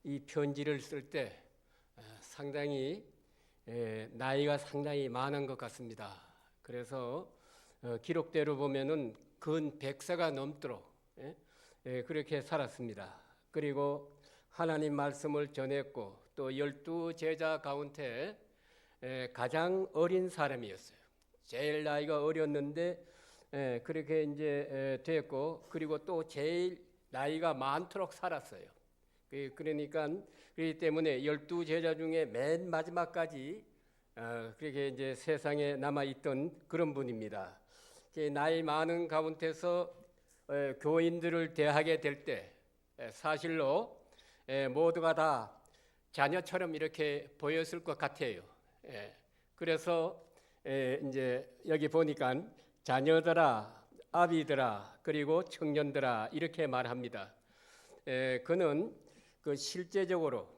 이 편지를 쓸 때 상당히 나이가 상당히 많은 것 같습니다. 그래서 기록대로 보면은 근 100세가 넘도록 그렇게 살았습니다. 그리고 하나님 말씀을 전했고 또 12제자 가운데 가장 어린 사람이었어요. 제일 나이가 어렸는데 그렇게 이제 됐고, 그리고 또 제일 나이가 많도록 살았어요. 그러니까 그렇기 때문에 12제자 중에 맨 마지막까지 그렇게 이제 세상에 남아 있던 그런 분입니다. 나이 많은 가운데서 교인들을 대하게 될 때 사실로 모두가 다 자녀처럼 이렇게 보였을 것 같아요. 그래서 이제 여기 보니까 자녀들아, 아비들아, 그리고 청년들아 이렇게 말합니다. 그는 그 실제적으로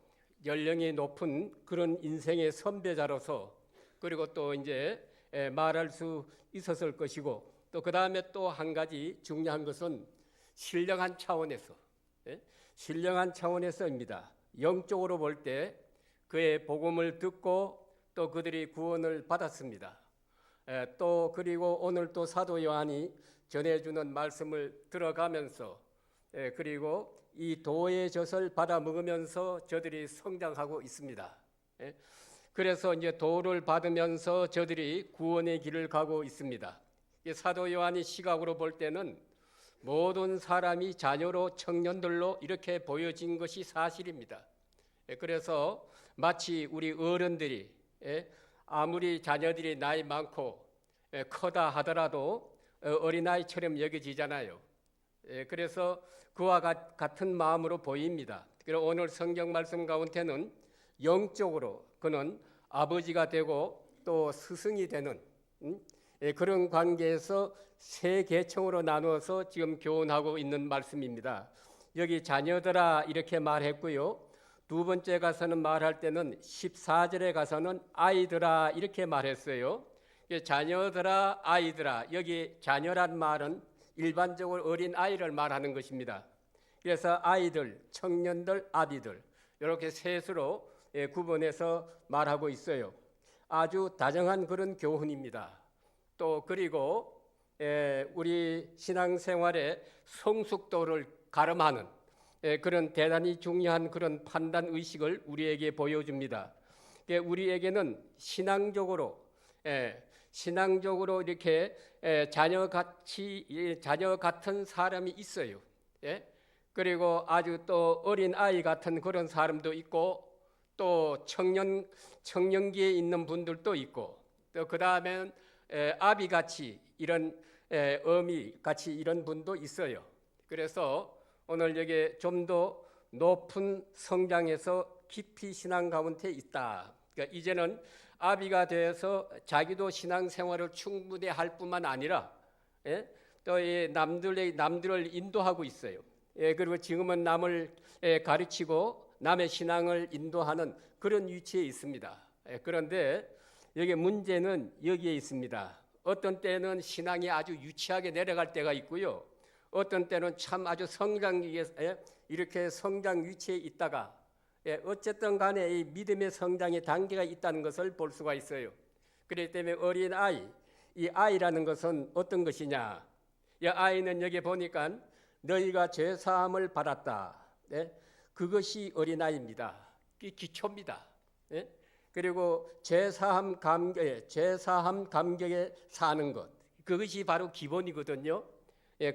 연령이 높은 그런 인생의 선배자로서, 그리고 또 이제 말할 수 있었을 것이고, 또 그 다음에 또 한 가지 중요한 것은 신령한 차원에서, 신령한 차원에서입니다. 영적으로 볼 때 그의 복음을 듣고 또 그들이 구원을 받았습니다. 또 그리고 오늘 또 사도 요한이 전해주는 말씀을 들어가면서 그리고 이 도의 젖을 받아 먹으면서 저들이 성장하고 있습니다. 그래서 이제 도를 받으면서 저들이 구원의 길을 가고 있습니다. 사도 요한이 시각으로 볼 때는 모든 사람이 자녀로 청년들로 이렇게 보여진 것이 사실입니다. 그래서 마치 우리 어른들이 아무리 자녀들이 나이 많고 커다 하더라도 어린아이처럼 여겨지잖아요. 그래서 그와 같은 마음으로 보입니다. 그리고 오늘 성경 말씀 가운데는 영적으로 그는 아버지가 되고 또 스승이 되는 그런 관계에서 세 계층으로 나누어서 지금 교훈하고 있는 말씀입니다. 여기 자녀들아 이렇게 말했고요. 두 번째 가서는 말할 때는 14절에 가서는 아이들아 이렇게 말했어요. 자녀들아, 아이들아, 여기 자녀란 말은 일반적으로 어린 아이를 말하는 것입니다. 그래서 아이들, 청년들, 아비들 이렇게 셋으로 구분해서 말하고 있어요. 아주 다정한 그런 교훈입니다. 또 그리고 우리 신앙생활의 성숙도를 가름하는 그런 대단히 중요한 그런 판단 의식을 우리에게 보여줍니다. 우리에게는 신앙적으로 이렇게 자녀 같은 사람이 있어요. 그리고 아주 또 어린 아이 같은 그런 사람도 있고, 또 청년기에 있는 분들도 있고, 또 그 다음엔 아비 같이 이런 어미 같이 이런 분도 있어요. 그래서 오늘 여기 좀 더 높은 성장에서 깊이 신앙 가운데 있다. 그러니까 이제는 아비가 되어서 자기도 신앙생활을 충분히 할 뿐만 아니라 또 남들을 인도하고 있어요. 그리고 지금은 남을 가르치고 남의 신앙을 인도하는 그런 위치에 있습니다. 그런데 여기 문제는 여기에 있습니다. 어떤 때는 신앙이 아주 유치하게 내려갈 때가 있고요. 어떤 때는 참 아주 이렇게 성장 위치에 있다가 어쨌든 간에 이 믿음의 성장의 단계가 있다는 것을 볼 수가 있어요. 그렇기 때문에 어린 아이, 이 아이라는 것은 어떤 것이냐? 이 아이는 여기 보니까 너희가 죄 사함을 받았다. 그것이 어린 아이입니다. 기초입니다. 그리고 죄 사함 감격에 사는 것, 그것이 바로 기본이거든요.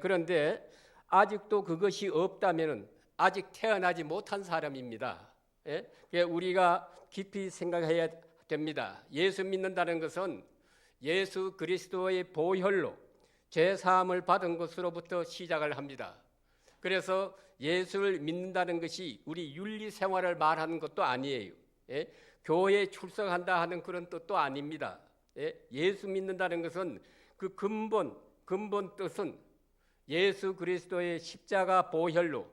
그런데 아직도 그것이 없다면 아직 태어나지 못한 사람입니다. 우리가 깊이 생각해야 됩니다. 예수 믿는다는 것은 예수 그리스도의 보혈로 죄 사함을 받은 것으로부터 시작을 합니다. 그래서 예수를 믿는다는 것이 우리 윤리 생활을 말하는 것도 아니에요. 교회에 출석한다 하는 그런 뜻도 아닙니다. 예수 믿는다는 것은 그 근본 뜻은 예수 그리스도의 십자가 보혈로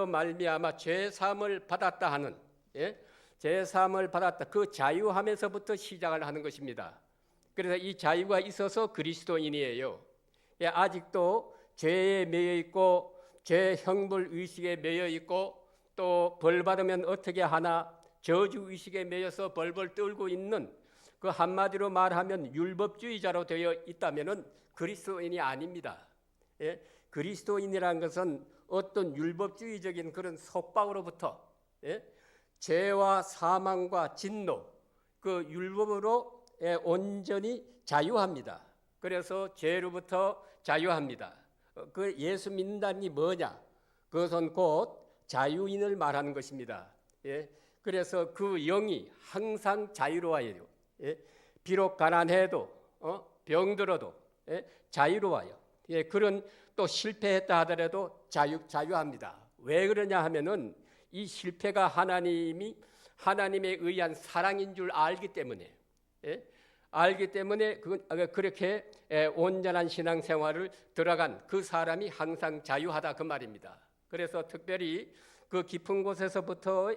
말미암아 죄 사함을 받았다 하는 죄 사함을 받았다 그 자유함에서부터 시작을 하는 것입니다. 그래서 이 자유가 있어서 그리스도인이에요. 아직도 죄에 매여 있고 제 형벌 의식에 매여 있고 또 벌 받으면 어떻게 하나 저주 의식에 매여서 벌벌 떨고 있는 그 한마디로 말하면 율법주의자로 되어 있다면은 그리스도인이 아닙니다. 예? 그리스도인이라는 것은 어떤 율법주의적인 그런 속박으로부터 죄와 사망과 진노 그 율법으로 온전히 자유합니다. 그래서 죄로부터 자유합니다. 그 예수 믿는다는 게 뭐냐? 그것은 곧 자유인을 말하는 것입니다. 그래서 그 영이 항상 자유로워요. 비록 가난해도 병들어도 자유로워요. 그런 또 실패했다 하더라도 자유합니다. 왜 그러냐 하면은 이 실패가 하나님에 의한 사랑인 줄 알기 때문에 그렇게 온전한 신앙생활을 들어간 그 사람이 항상 자유하다 그 말입니다. 그래서 특별히 그 깊은 곳에서부터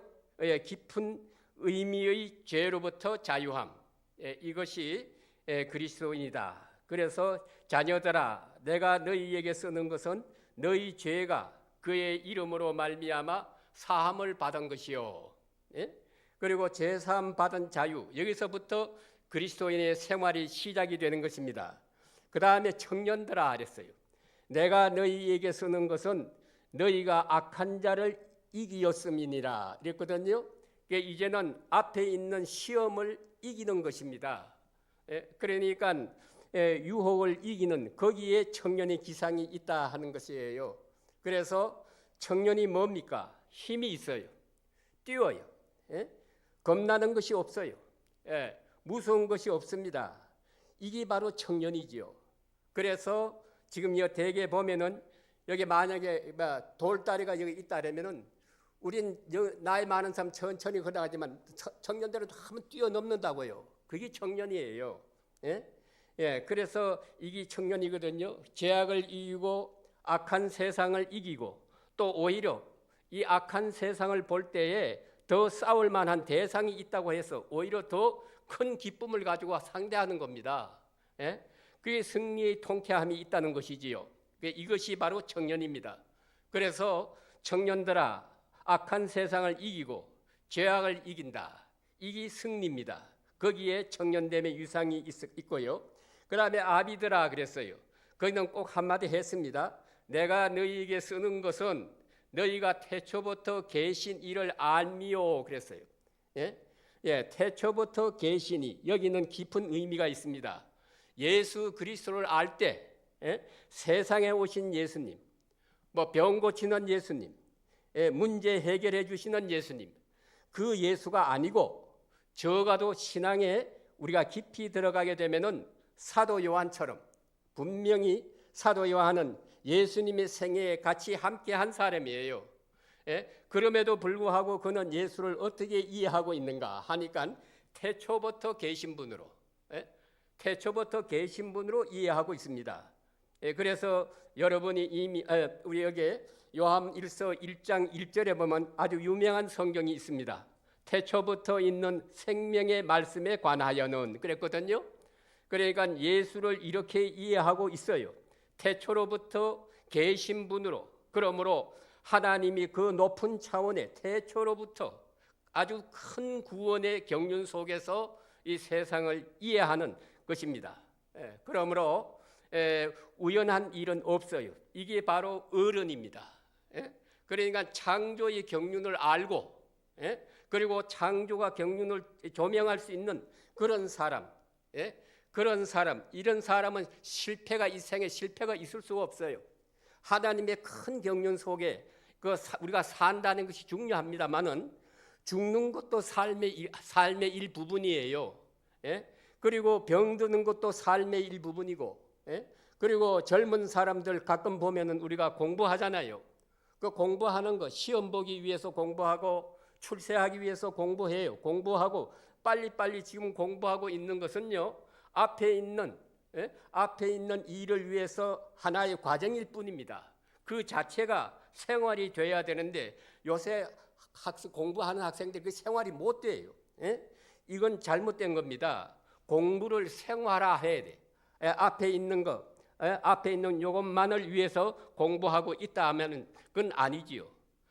깊은 의미의 죄로부터 자유함 이것이 그리스도인이다. 그래서 자녀들아 내가 너희에게 쓰는 것은 너희 죄가 그의 이름으로 말미암아 사함을 받은 것이요. 그리고 제사함 받은 자유 여기서부터 그리스도인의 생활이 시작이 되는 것입니다. 그 다음에 청년들아 그랬어요. 내가 너희에게 쓰는 것은 너희가 악한 자를 이기었음이니라 그랬거든요. 이제는 앞에 있는 시험을 이기는 것입니다. 그러니까 유혹을 이기는 거기에 청년의 기상이 있다 하는 것이에요. 그래서 청년이 뭡니까? 힘이 있어요. 뛰어요. 겁나는 것이 없어요. 무서운 것이 없습니다. 이게 바로 청년이지요. 그래서 지금 이 대개 보면은 여기 만약에 돌다리가 여기 있다라면은 우린 나이 많은 사람 천천히 걸어가지만 청년들은 한번 뛰어넘는다고요. 그게 청년이에요. 그래서 이게 청년이거든요. 죄악을 이기고 악한 세상을 이기고 또 오히려 이 악한 세상을 볼 때에 더 싸울 만한 대상이 있다고 해서 오히려 더 큰 기쁨을 가지고 상대하는 겁니다. 그게 승리의 통쾌함이 있다는 것이지요. 이것이 바로 청년입니다. 그래서 청년들아 악한 세상을 이기고 죄악을 이긴다. 이게 승리입니다. 거기에 청년됨의 유상이 있고요. 그 다음에 아비들아 그랬어요. 거기는 꼭 한마디 했습니다. 내가 너희에게 쓰는 것은 너희가 태초부터 계신 이를 알미요 그랬어요. 태초부터 계시니 여기는 깊은 의미가 있습니다. 예수 그리스도를 알 때 세상에 오신 예수님, 병 고치는 예수님, 문제 해결해 주시는 예수님, 그 예수가 아니고 적어도 신앙에 우리가 깊이 들어가게 되면은 사도 요한처럼 분명히 사도 요한은 예수님의 생애에 같이 함께한 사람이에요. 그럼에도 불구하고 그는 예수를 어떻게 이해하고 있는가 하니까 태초부터 계신 분으로 이해하고 있습니다. 그래서 여러분이 이미 우리 여기 요한 1서 1장 1절에 보면 아주 유명한 성경이 있습니다. 태초부터 있는 생명의 말씀에 관하여는 그랬거든요. 그러니까 예수를 이렇게 이해하고 있어요. 태초로부터 계신 분으로, 그러므로 하나님이 그 높은 차원의 태초로부터 아주 큰 구원의 경륜 속에서 이 세상을 이해하는 것입니다. 그러므로 우연한 일은 없어요. 이게 바로 어른입니다. 그러니까 창조의 경륜을 알고 그리고 창조가 경륜을 조명할 수 있는 그런 사람, 이런 사람은 이 생에 실패가 있을 수가 없어요. 하나님의 큰 경륜 속에 우리가 산다는 것이 중요합니다만은 죽는 것도 삶의 일부분이에요. 그리고 병드는 것도 삶의 일부분이고, 그리고 젊은 사람들 가끔 보면은 우리가 공부하잖아요. 그 공부하는 거 시험 보기 위해서 공부하고 출세하기 위해서 공부해요. 공부하고 빨리빨리 지금 공부하고 있는 것은요. 앞에 있는 일을 위해서 하나의 과정일 뿐입니다. 그 자체가 생활이 돼야 되는데 요새 공부하는 학생들 그 생활이 못 돼요. 이건 잘못된 겁니다. 공부를 생활화해야 돼. 앞에 있는 거 앞에 있는 요것만을 위해서 공부하고 있다 하면은 그건 아니지요.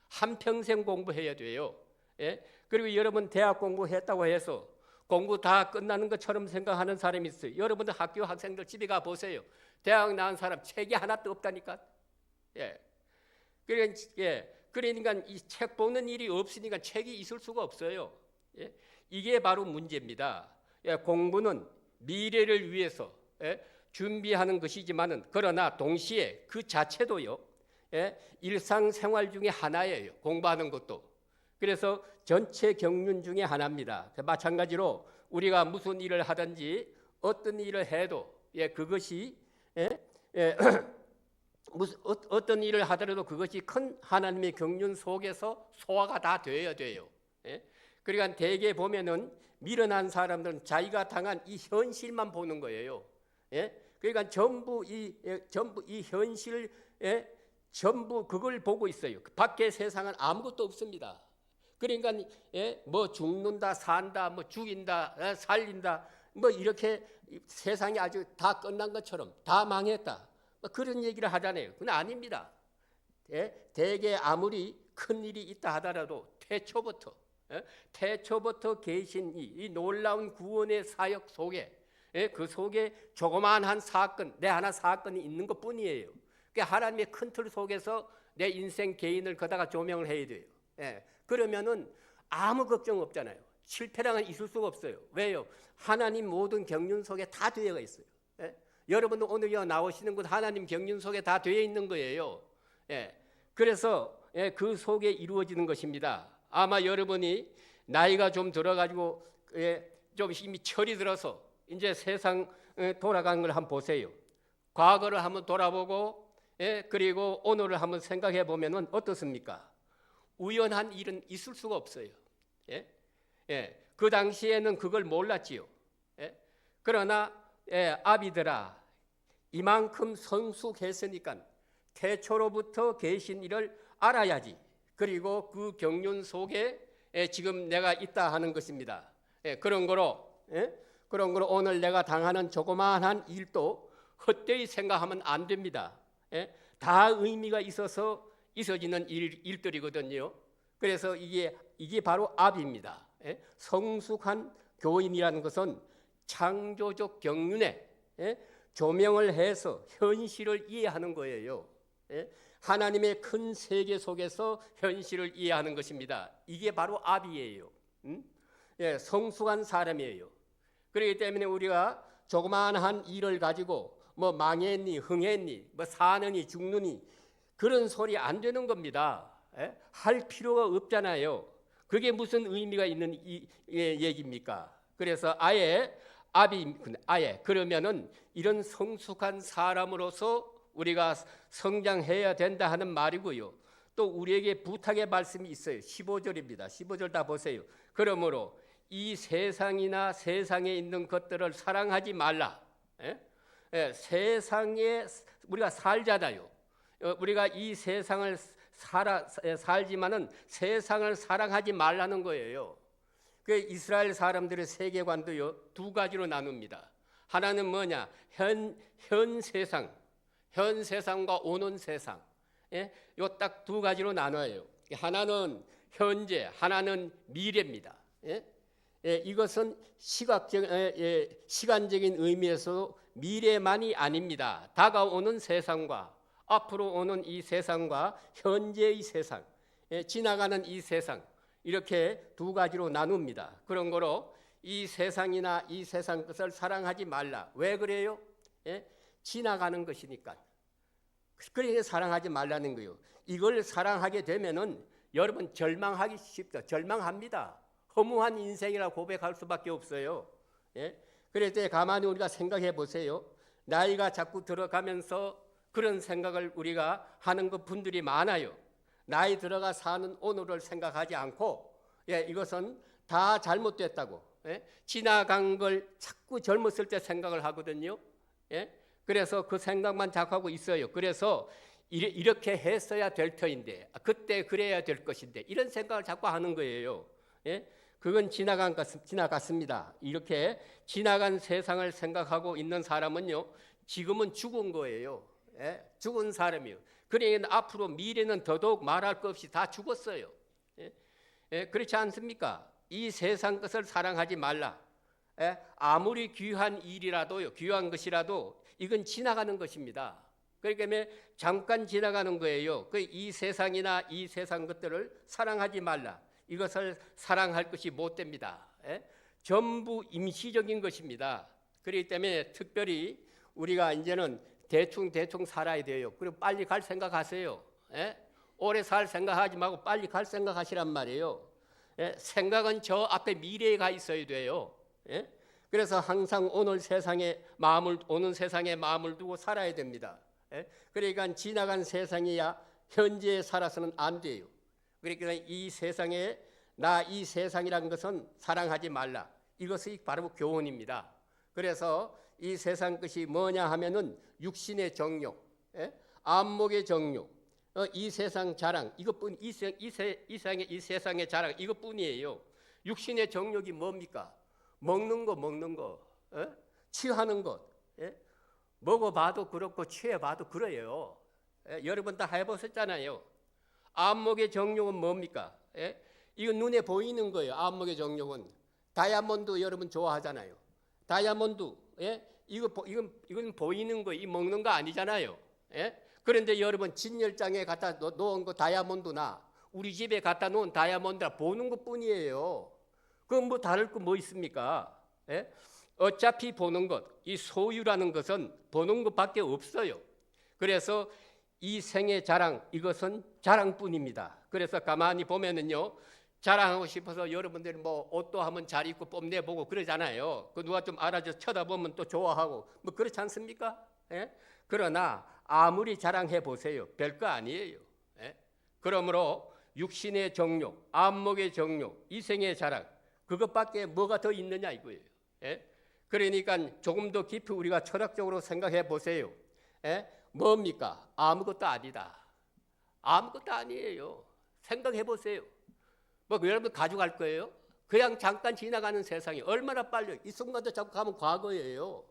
한평생 공부해야 돼요. 예? 그리고 여러분 대학 공부했다고 해서 공부 다 끝나는 것처럼 생각하는 사람이 있어요. 여러분들 학교 학생들 집에 가 보세요. 대학 나온 사람 책이 하나도 없다니까. 예. 그러니까 이 책 보는 일이 없으니까 책이 있을 수가 없어요. 예? 이게 바로 문제입니다. 예, 공부는 미래를 위해서 준비하는 것이지만은 그러나 동시에 그 자체도요. 일상생활 중에 하나예요. 공부하는 것도. 그래서 전체 경륜 중에 하나입니다. 마찬가지로 우리가 무슨 일을 하든지 어떤 일을 해도 그것이 어떤 일을 하더라도 그것이 큰 하나님의 경륜 속에서 소화가 다 되어야 돼요. 그러니까 대개 보면은 미련한 사람들은 자기가 당한 이 현실만 보는 거예요. 그러니까 전부 이 현실 전부 그걸 보고 있어요. 밖의 세상은 아무것도 없습니다. 그러니까 뭐 죽는다, 산다, 뭐 죽인다, 살린다, 뭐 이렇게 세상이 아주 다 끝난 것처럼 다 망했다. 뭐 그런 얘기를 하잖아요. 그건 아닙니다. 대개 아무리 큰 일이 있다 하더라도 태초부터 계신 이 놀라운 구원의 사역 속에 그 속에 조그마한 사건, 내 하나 사건이 있는 것뿐이에요. 그러니까 하나님의 큰 틀 속에서 내 인생 개인을 거다가 조명을 해야 돼요. 그러면은 아무 걱정 없잖아요. 실패랑은 있을 수가 없어요. 왜요? 하나님 모든 경륜 속에 다 되어 있어요. 여러분도 오늘 나오시는 곳 하나님 경륜 속에 다 되어 있는 거예요. 그래서 그 속에 이루어지는 것입니다. 아마 여러분이 나이가 좀 들어가지고 좀 이미 철이 들어서 이제 세상 돌아가는 걸 한번 보세요. 과거를 한번 돌아보고 그리고 오늘을 한번 생각해 보면은 어떻습니까? 우연한 일은 있을 수가 없어요. 그 당시에는 그걸 몰랐지요. 그러나 아비들아, 이만큼 성숙했으니까 태초로부터 계신 일을 알아야지. 그리고 그 경륜 속에 지금 내가 있다 하는 것입니다. 그런 거로 오늘 내가 당하는 조그마한 일도 헛되이 생각하면 안 됩니다. 다 의미가 있어서 있어지는 일들이거든요. 그래서 이게 바로 압입니다. 성숙한 교인이라는 것은 창조적 경륜에 조명을 해서 현실을 이해하는 거예요. 하나님의 큰 세계 속에서 현실을 이해하는 것입니다. 이게 바로 압이에요. 성숙한 사람이에요. 그렇기 때문에 우리가 조그마한 일을 가지고 뭐 망했니, 흥했니, 뭐 사느니, 죽느니 그런 소리 안 되는 겁니다. 할 필요가 없잖아요. 그게 무슨 의미가 있는 얘기입니까? 그래서 아예 그러면은 이런 성숙한 사람으로서 우리가 성장해야 된다 하는 말이고요. 또 우리에게 부탁의 말씀이 있어요. 15절입니다. 15절 다 보세요. 그러므로 이 세상이나 세상에 있는 것들을 사랑하지 말라. 세상에 우리가 살잖아요. 우리가 이 세상을 살지만은 세상을 사랑하지 말라는 거예요. 그 이스라엘 사람들의 세계관도요 두 가지로 나눕니다. 하나는 뭐냐? 현 세상과 오는 세상. 요 딱 두 가지로 나눠요. 하나는 현재, 하나는 미래입니다. 이것은 시간적인 의미에서 미래만이 아닙니다. 다가오는 세상과 앞으로 오는 이 세상과 현재의 세상, 지나가는 이 세상 이렇게 두 가지로 나눕니다. 그런 거로 이 세상이나 이 세상 것을 사랑하지 말라. 왜 그래요? 지나가는 것이니까. 그러니까 사랑하지 말라는 거예요. 이걸 사랑하게 되면은 여러분 절망하기 쉽다. 절망합니다. 허무한 인생이라 고백할 수밖에 없어요. 그럴 때 가만히 우리가 생각해 보세요. 나이가 자꾸 들어가면서 그런 생각을 우리가 하는 것 분들이 많아요. 나이 들어가 사는 오늘을 생각하지 않고 이것은 다 잘못됐다고 지나간 걸 자꾸 젊었을 때 생각을 하거든요. 그래서 그 생각만 자꾸 하고 있어요. 그래서 이렇게 했어야 될 터인데 그때 그래야 될 것인데 이런 생각을 자꾸 하는 거예요. 그건 지나갔습니다. 이렇게 지나간 세상을 생각하고 있는 사람은요 지금은 죽은 거예요. 예? 죽은 사람이요. 그러니까 앞으로 미래는 더더욱 말할 것 없이 다 죽었어요. 예? 예? 그렇지 않습니까? 이 세상 것을 사랑하지 말라. 예? 아무리 귀한 일이라도요, 귀한 것이라도 이건 지나가는 것입니다. 그러니까 잠깐 지나가는 거예요. 이 세상이나 이 세상 것들을 사랑하지 말라. 이것을 사랑할 것이 못 됩니다. 예? 전부 임시적인 것입니다. 그렇기 때문에 특별히 우리가 이제는 대충 살아야 돼요. 그리고 빨리 갈 생각하세요. 예? 오래 살 생각하지 말고 빨리 갈 생각하시란 말이에요. 예? 생각은 저 앞에 미래에 가 있어야 돼요. 예? 그래서 항상 오는 세상에 마음을 두고 살아야 됩니다. 예? 그러니까 지나간 세상이야 현재에 살아서는 안 돼요. 그러니까 이 세상에 이 세상이라는 것은 사랑하지 말라. 이것이 바로 교훈입니다. 그래서 이 세상 것이 뭐냐 하면은 육신의 정욕, 예? 안목의 정욕, 이 세상 자랑, 이것뿐 이 세상의 자랑 이것뿐이에요. 육신의 정욕이 뭡니까? 먹는 거, 예? 취하는 것, 예? 먹어봐도 그렇고 취해봐도 그래요. 예? 여러분 다 해보셨잖아요. 안목의 정욕은 뭡니까? 예? 이건 눈에 보이는 거예요. 안목의 정욕은 다이아몬드 여러분 좋아하잖아요. 다이아몬드, 예? 이건 보이는 거, 이 먹는 거 아니잖아요. 예? 그런데 여러분 진열장에 갖다 놓은 거 다이아몬드나 우리 집에 갖다 놓은 다이아몬드나 보는 것뿐이에요. 그건 뭐 다를 거 뭐 있습니까? 예? 어차피 보는 것, 이 소유라는 것은 보는 것밖에 없어요. 그래서 이 생의 자랑, 이것은 자랑뿐입니다. 그래서 가만히 보면은요, 자랑하고 싶어서 여러분들이 뭐 옷도 한번 잘 입고 뽐내보고 그러잖아요. 그 누가 좀 알아서 쳐다보면 또 좋아하고 뭐 그렇지 않습니까? 예? 그러나 아무리 자랑해 보세요, 별거 아니에요. 예? 그러므로 육신의 정욕, 안목의 정욕, 이생의 자랑, 그것밖에 뭐가 더 있느냐 이거예요. 예? 그러니까 조금 더 깊이 우리가 철학적으로 생각해 보세요. 예? 뭡니까? 아무것도 아니다. 아무것도 아니에요. 생각해 보세요. 뭐 여러분 가져갈 거예요? 그냥 잠깐 지나가는 세상이 얼마나 빨리 이 순간도 자꾸 가면 과거예요.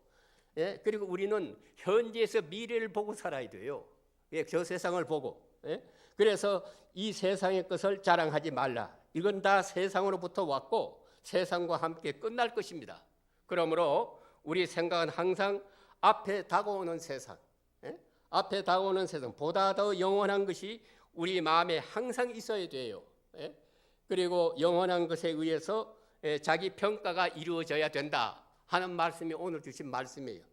예? 그리고 우리는 현재에서 미래를 보고 살아야 돼요. 예? 저 세상을 보고. 예? 그래서 이 세상의 것을 자랑하지 말라. 이건 다 세상으로부터 왔고 세상과 함께 끝날 것입니다. 그러므로 우리 생각은 항상 앞에 다가오는 세상, 예? 앞에 다가오는 세상, 보다 더 영원한 것이 우리 마음에 항상 있어야 돼요. 예? 그리고 영원한 것에 의해서 자기 평가가 이루어져야 된다 하는 말씀이 오늘 주신 말씀이에요.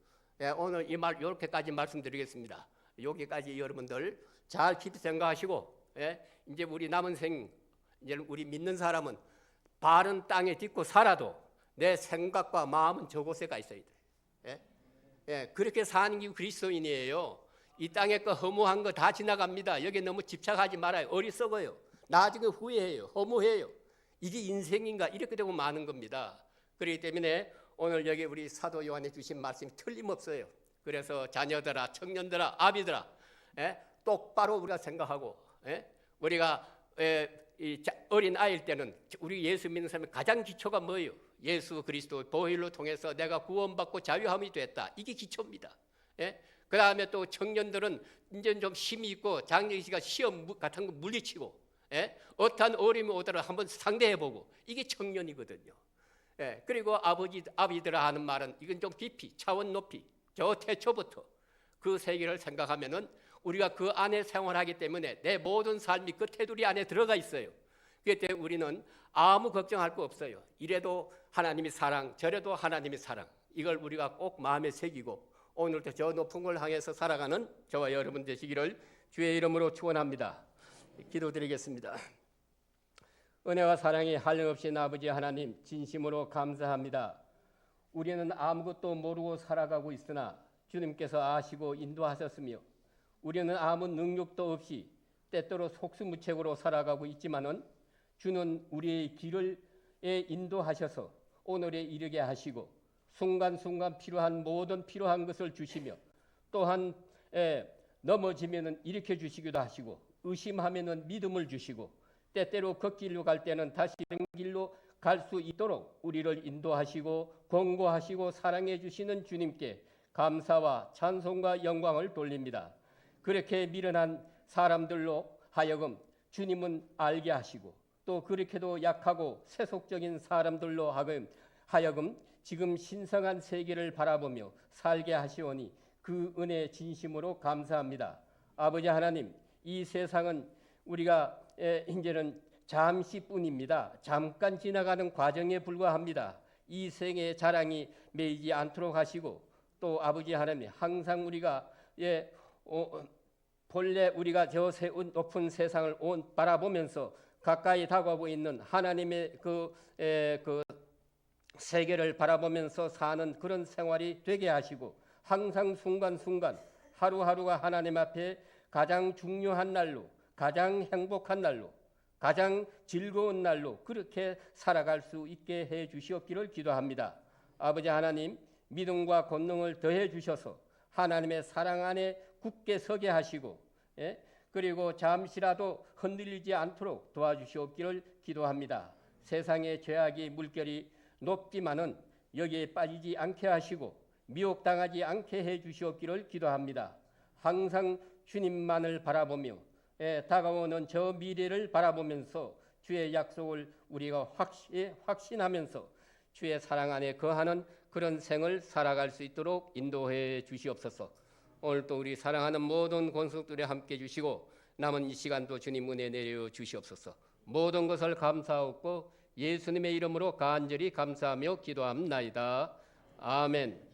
예, 오늘 이 말 이렇게까지 말씀드리겠습니다. 여기까지 여러분들 잘 깊이 생각하시고, 예? 이제 우리 남은 생, 이제 우리 믿는 사람은 발은 땅에 딛고 살아도 내 생각과 마음은 저곳에 가 있어야 돼. 예? 예, 그렇게 사는 게 그리스도인이에요. 이 땅에 거 허무한 거 다 지나갑니다. 여기 너무 집착하지 말아요. 어리석어요. 나중에 후회해요. 허무해요. 이게 인생인가? 이렇게 되고 마는 겁니다. 그렇기 때문에 오늘 여기 우리 사도 요한이 주신 말씀이 틀림없어요. 그래서 자녀들아, 청년들아, 아비들아, 예? 똑바로 우리가 생각하고, 예? 우리가 어린 아이일 때는 우리 예수 믿는 사람의 가장 기초가 뭐예요? 예수 그리스도 보혈로 통해서 내가 구원받고 자유함이 됐다. 이게 기초입니다. 예? 그 다음에 또 청년들은 이제 좀 힘이 있고 장래시가 시험 같은 거 물리치고, 예? 어떠한 어려움이 오더라도 한번 상대해보고 이게 청년이거든요. 예? 그리고 아비들아 하는 말은 이건 좀 깊이 차원 높이 저 태초부터 그 세계를 생각하면은 우리가 그 안에 생활하기 때문에 내 모든 삶이 그 테두리 안에 들어가 있어요. 그렇기 때문에 우리는 아무 걱정할 거 없어요. 이래도 하나님이 사랑, 저래도 하나님이 사랑. 이걸 우리가 꼭 마음에 새기고 오늘도 저 높은 걸 향해서 살아가는 저와 여러분 되시기를 주의 이름으로 축원합니다. 기도드리겠습니다. 은혜와 사랑이 한량없이 아버지 하나님 진심으로 감사합니다. 우리는 아무것도 모르고 살아가고 있으나 주님께서 아시고 인도하셨으며 우리는 아무 능력도 없이 때때로 속수무책으로 살아가고 있지만은 주는 우리의 길을 인도하셔서 오늘에 이르게 하시고 순간순간 필요한 것을 주시며 또한 넘어지면은 일으켜 주시기도 하시고 의심하면은 믿음을 주시고 때때로 걷길로 갈 때는 다시 다른 길로 갈 수 있도록 우리를 인도하시고 권고하시고 사랑해 주시는 주님께 감사와 찬송과 영광을 돌립니다. 그렇게 미련한 사람들로 하여금 주님은 알게 하시고 또 그렇게도 약하고 세속적인 사람들로 하여금 지금 신성한 세계를 바라보며 살게 하시오니 그 은혜 진심으로 감사합니다. 아버지 하나님, 이 세상은 우리가 이제는 잠시뿐입니다. 잠깐 지나가는 과정에 불과합니다. 이 생의 자랑이 매이지 않도록 하시고 또 아버지 하나님, 항상 우리가 본래 우리가 저 높은 세상을 바라보면서 가까이 다가오고 있는 하나님의 그 세계를 바라보면서 사는 그런 생활이 되게 하시고 항상 순간순간 하루하루가 하나님 앞에 가장 중요한 날로, 가장 행복한 날로, 가장 즐거운 날로 그렇게 살아갈 수 있게 해 주시옵기를 기도합니다. 아버지 하나님, 믿음과 권능을 더해 주셔서 하나님의 사랑 안에 굳게 서게 하시고 그리고 잠시라도 흔들리지 않도록 도와주시옵기를 기도합니다. 세상의 죄악이 물결이 높지만은 여기에 빠지지 않게 하시고 미혹당하지 않게 해 주시옵기를 기도합니다. 항상 주님만을 바라보며 다가오는 저 미래를 바라보면서 주의 약속을 우리가 확신하면서 주의 사랑 안에 거하는 그런 생을 살아갈 수 있도록 인도해 주시옵소서. 오늘 또 우리 사랑하는 모든 권속들에 함께 주시고 남은 이 시간도 주님 은혜 내려 주시옵소서. 모든 것을 감사하고 예수님의 이름으로 간절히 감사하며 기도합나이다. 아멘.